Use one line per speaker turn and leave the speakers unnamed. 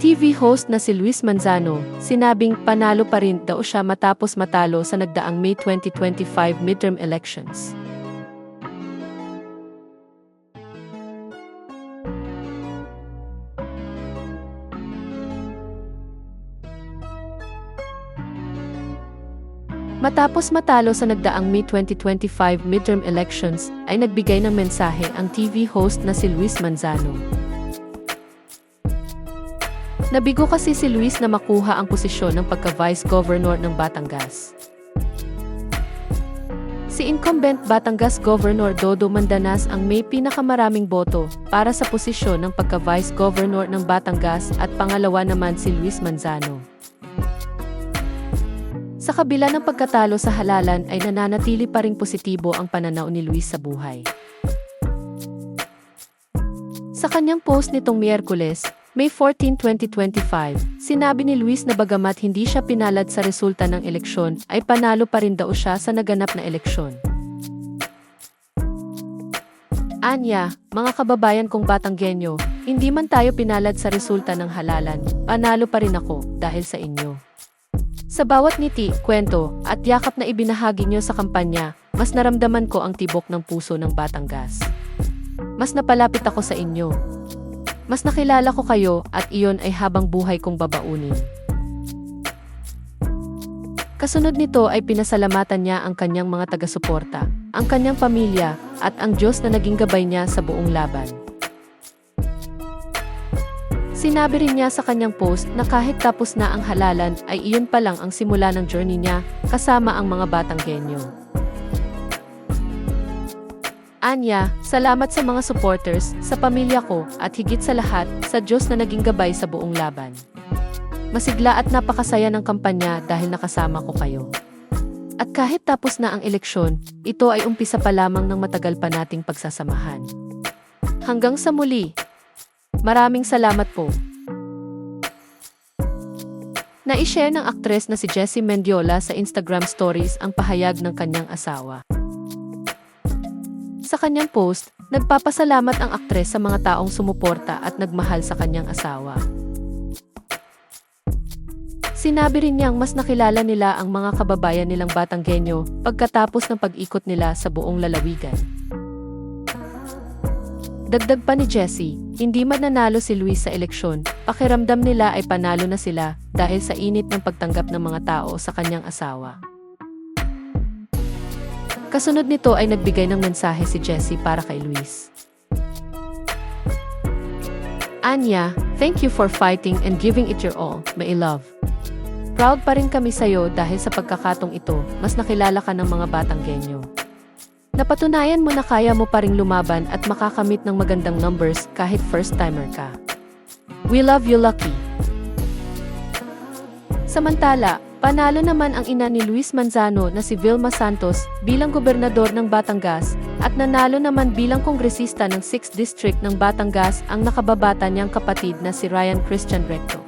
TV host na si Luis Manzano, sinabing panalo pa rin daw siya matapos matalo sa nagdaang May 2025 midterm elections. Matapos matalo sa nagdaang May 2025 midterm elections, ay nagbigay ng mensahe ang TV host na si Luis Manzano. Nabigo kasi si Luis na makuha ang posisyon ng pagka-Vice Governor ng Batangas. Si incumbent Batangas Governor Dodo Mandanas ang may pinakamaraming boto para sa posisyon ng pagka-Vice Governor ng Batangas at pangalawa naman si Luis Manzano. Sa kabila ng pagkatalo sa halalan ay nananatili pa ring positibo ang pananaw ni Luis sa buhay. Sa kanyang post nitong Miyerkules, May 14, 2025, sinabi ni Luis na bagamat hindi siya pinalad sa resulta ng eleksyon, ay panalo pa rin daw siya sa naganap na eleksyon. Anya, mga kababayan kong Batanggenyo, hindi man tayo pinalad sa resulta ng halalan, panalo pa rin ako dahil sa inyo. Sa bawat ngiti, kwento, at yakap na ibinahagi niyo sa kampanya, mas naramdaman ko ang tibok ng puso ng Batangas. Mas napalapit ako sa inyo. Mas nakilala ko kayo at iyon ay habang buhay kong babaunin. Kasunod nito ay pinasalamatan niya ang kanyang mga taga-suporta, ang kanyang pamilya, at ang Diyos na naging gabay niya sa buong laban. Sinabi rin niya sa kanyang post na kahit tapos na ang halalan ay iyon pa lang ang simula ng journey niya kasama ang mga Batanggenyo. Anya, salamat sa mga supporters, sa pamilya ko, at higit sa lahat, sa Diyos na naging gabay sa buong laban. Masigla at napakasaya ng kampanya dahil nakasama ko kayo. At kahit tapos na ang eleksyon, ito ay umpisa pa lamang ng matagal pa nating pagsasamahan. Hanggang sa muli! Maraming salamat po. Na-ishare ng aktres na si Jessie Mendiola sa Instagram stories ang pahayag ng kanyang asawa. Sa kanyang post, nagpapasalamat ang aktres sa mga taong sumuporta at nagmahal sa kanyang asawa. Sinabi rin niyang mas nakilala nila ang mga kababayan nilang Batanggenyo pagkatapos ng pag-ikot nila sa buong lalawigan. Dagdag pa ni Jessie, hindi man nanalo si Luis sa eleksyon, pakiramdam nila ay panalo na sila dahil sa init ng pagtanggap ng mga tao sa kanyang asawa. Kasunod nito ay nagbigay ng mensahe si Jessie para kay Luis. Anya, thank you for fighting and giving it your all, my love. Proud pa rin kami sa'yo dahil sa pagkakatong ito, mas nakilala ka ng mga Batanggenyo. Napatunayan mo na kaya mo pa ring lumaban at makakamit ng magandang numbers kahit first-timer ka. We love you, Lucky. Samantala, panalo naman ang ina ni Luis Manzano na si Vilma Santos bilang gobernador ng Batangas at nanalo naman bilang kongresista ng 6th District ng Batangas ang nakababata niyang kapatid na si Ryan Christian Recto.